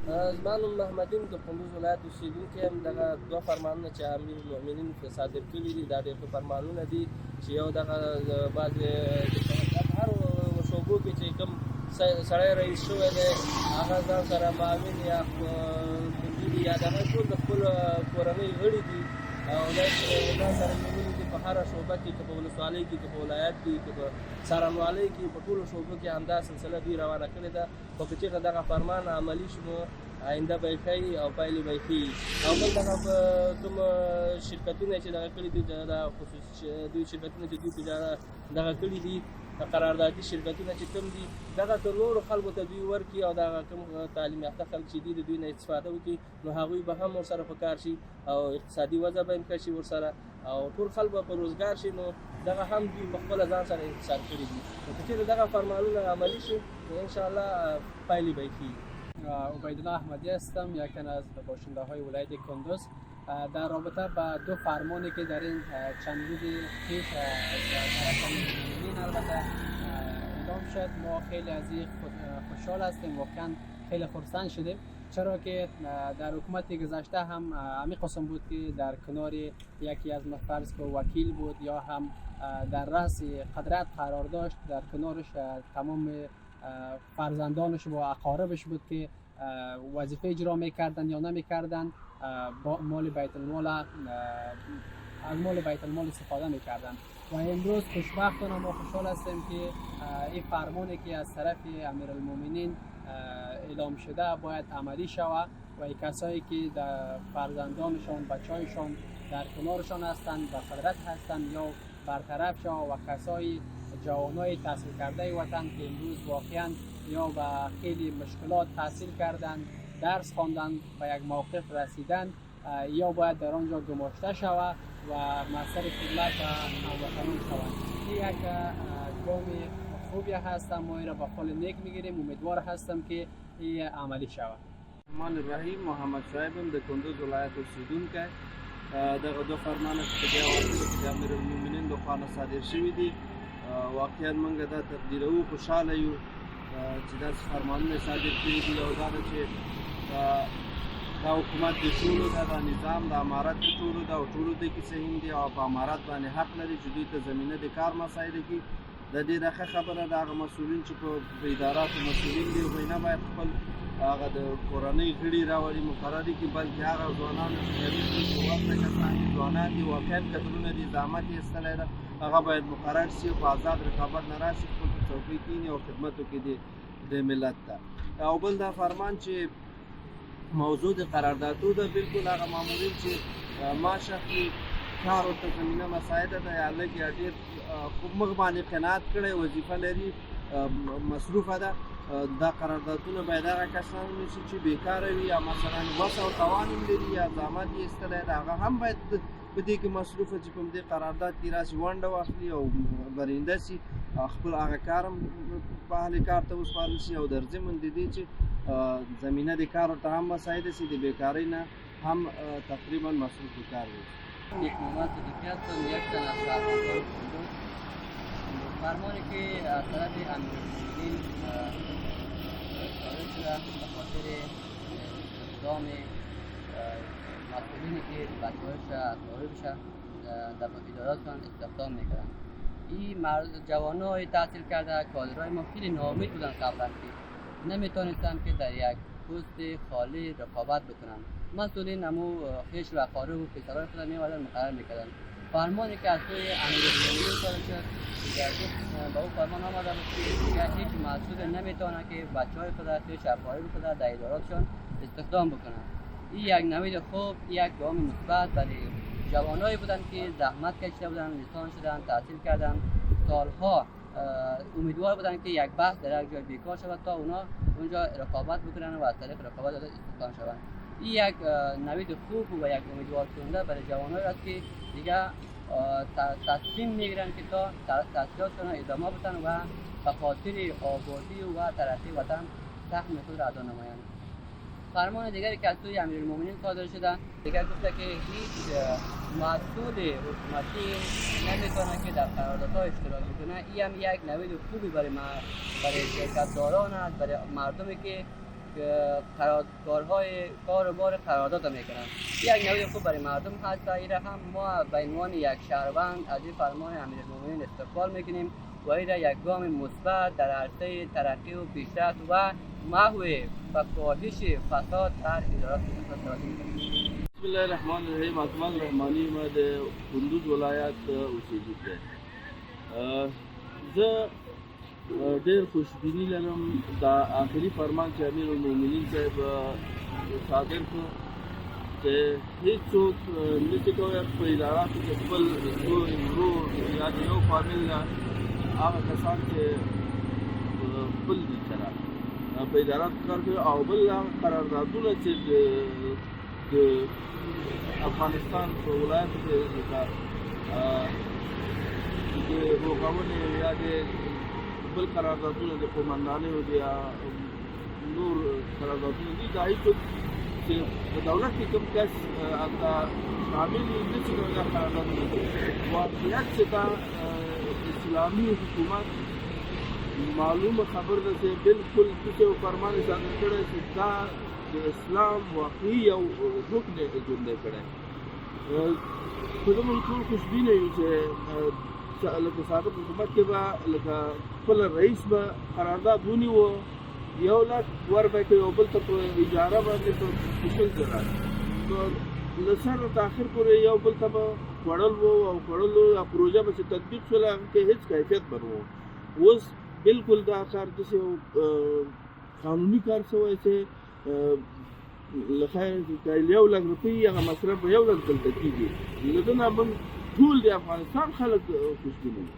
زما نوم محمد یم، د کندوز ولایت اوسېدونکی یم. دغه دوه فرمانونه چې امیرالمؤمنین صادر کړي دي دا ډېر ښه فرمانونه دي چې یو دغه بعضې د هر شعبو کې چې کوم سړی رئیس شوی دی هغه ځان سره معاون یا مدیر یا دغه ټول د خپلو کورنۍ غړي دي او دا ځان سره نیولي دي په هره شعبه کې، که په ولسوالۍ کې، که په ولایت کې، که په څارنوالۍ کې، په ټولو شعبو کې همدا سلسله دوی روانه کړې ده. خو که چېرته دغه فرمان عملي شو نو آینده به یې ښیي او پایلې به یې ښیي. او بل دغه کوم شرکتونه چې دغه کړي دي د خصوصي دوی شرکتونه چې دوی دغه کړي دي قراردادي شرکتونه چې کوم دي دغه که نورو خلکو ته دوی ورکړي او دغه کوم تعلیم یافته خلک چې دي د دوی نه استفاده وکړي نو هغوی به هم ورسره په کار شي او اقتصادي وضع به هم ښه شي ورسره او ټول خلک به په روزګار شي. نو دغه هم دوی په خپله ځان سره انحصار کړي دي. نو که چېرې دغه فرمانونه عملي شي نو انشاءالله پایلې به یې ښیي. عبیدالله احمدی هستم، یک از باشنده های ولایت کندوز. در رابطه با دو فرمانی که در این چند روز پیش البته اعلام شد ما خیلی از این خوشحال هستیم، واقعا خیلی خرسند شدیم، چرا که در حکومت گذشته هم همین قسم بود که در کنار یکی از فرض که وکیل بود یا هم در رأس قدرت قرار داشت، در کنارش تمام فرزندانش و اقاربش بود که وظیفه اجرا میکردن یا نمیکردن، مال بیت المال از مال بیت المال استفاده میکردن. و امروز خوشبختانه ما خوشحال هستیم که این فرمانی که از طرف امیرالمؤمنین اعلام شده باید عملی شود و این کسایی که در فرزندانشان بچه‌هایشان در کنارشان هستند و قدرت هستند یا برطرف شود و کسایی جوانای تحصیل کرده وطن که امروز واقعا یا به خیلی مشکلات تحصیل کردن، درس خواندن، به یک موقف رسیدن یا باید در آنجا گماشته شود و مصدر خدمت و هموطنان شوند. این یک گام خوبی هست، ما این را با خال نیک میگیریم، امیدوار هستم که این عملی شود. الرحمن الرحیم. محمد شعیبم د کندوز ولایت اوسیدونکی. دغه دو فرمانه چې په دې وخت کې د امیرالمؤمنین لخوا صادر شوي دي واقعا موږ دا تقدیروو، خوشحاله یو چې داسې فرمانونه صادر کړي دي. او دا ده چې دا حکومت د ټولو ده، دا نظام د امارت د ټولو ده او ټولو دی کې سهیم دي او په امارت باندې حق لري چې دوی ته زمینه د کار مسایلو کې د دې ښه خبره ده. هغه مسؤلین چې په اداراتو مسؤلین دي هغوی نه باید خپل هغه د کورنۍ غړي راولي مقررې کړي، بلکې هغه ځوانان چې غریب دي، ورته کسان دي، ځوانان دي، واقعا کدرونه دي، زحمت یې ایستلی ده، هغه باید مقرر شي، په آزاد رقابت نه راشي، خپل په چوکۍ کښېني او خدمت وکړي د ملت ته. او بل دا فرمان چې موضوع د قراردادو ده، بلکل هغه مامورین چې معاش اخلي، کار ورته زمینه مساعده ده یا لږ یا ډېر موږ باندې قناعت کړی، وظیفه لري، مصروفه ده، دا قراردادونه باید هغه کسان ونیسي چې بیکاره وي یا مثلا وس او توان هم لري یا زحمت یې ایستلی ده، هغه هم باید په دې کې مصروفه چې کوم دې قرارداد کې راشي ونډه واخلي او برنده شي، خپل هغه کار هم په اهل کار ته وسپارل شي او در ضمن د دې چې زمینه د کار ورته هم مساعده شي، د بیکارۍ نه هم تقریبا مصروف کار وي. یک محمد صدیقی هستم، یک تن از شهروندان کندوز. فرمانی که از طرف امیرالمؤمنین صادر شده به خاطر اقدام مسئولینی که بچه‌هایش اقاربش در اداراتشان استخدام میکردن. این جوانای تحصیل کرده کادرهای ما خیلی ناامید بودن قبلا که نمیتونستن که در یک پست خالی رقابت بکنن. مسئولین همو خویش و اقارب و پسرای خود میومدن مقرر میکردن. فرمانی که از سوی امیرالمؤمنین صادر شد با او فرمان آمده بود که دیگر هیچ مسئول نمیتونه که بچه‌های خود خویش اقارب خود در اداراتشان استخدام بکنن. این یک نوید خوب، یک گام مثبت برای جوانایی بودن که زحمت کشیده بودن، لیسانس شدن، تحصیل کردن، سالها امیدوار بودن که یک بحث در یک جای بیکار شود تا اونا اونجا رقابت بکنن و از طریق رقابت استخدام شوند. این یک نوید خوب و یک امیدوار کننده برای جوانایی است که دیگه تصمیم میگیرن که تا تحصیلاتشون ادامه بدن و به خاطر آبادی و ترقی وطن سهم خود را ادا نمایند. فرمان دیگری که از سوی امیرالمؤمنین صادر شده دیگر گفته که هیچ مسئول حکومتی نمیتونه که در قراردادها اشتراک کنه. این هم یک نوید خوبی برای شرکت‌داران است، برای مردمی که کاروبار قرارداد میکنن. یک نوع خوب برای مردم هست و ایره هم ما به عنوان یک شهروند از این فرمان امیرالمومنین استقبال میکنیم و ایره یک گام مثبت در عرصه ترقی و پیشرفت و محو و کاهش فساد در ادارات خصوصی میکنیم. بسم الله الرحمن الرحیم. اکمل رحمانی ما د کندوز ولایت اوسیدونکی زه ډېر خوشبیني لرم دا آخري فرمان چې امیرالمومنین صاحب صادر کړ چې هېڅوک نشي کولی په اداراتو کې خپل زوی ورور یا د یو فامیل نه هغه کسان چې خپل دي سره په اداراتو کار کوي او بل هغه قراردادونه چې د افغانستان په ولایاتو کې د روغونې یا د بل قراردادونه د قومندانیو دي یا نور قراردادونه دي دا هېڅوک چې په دولت کې کوم کس هلته شامل وي نشي کولی دا قراردادونه واقعیت چې دا اسلامي حکومت معلومه خبر ده چې بلکل داسې یو فرمان یې صادر کړی چې دا د اسلام واقعي یو رکن یې ژوندی کړی. خو زه موږ ټول خوشبینه یو چې لکه سابق حکومت کې به لکه خپل رئیس به قرارداد ونیوه 1 لک وربه که یو بل ته په اجاره باندې په 20,000 نو له سر تاخیر پورې یو بل ته به خوړل و او خوړلو یا پروژه به چې تطبیق شوله هغه کې هېڅ کیفیت به نه و. اوس بلکل دا کار داسې یو قانوني کار شوی چې له خیر که 1 لک روپۍ هغه مصرف به 1 لک دلته کېږي. له دې نه موږ ټول د افغانستان خلک خوشبینه دي.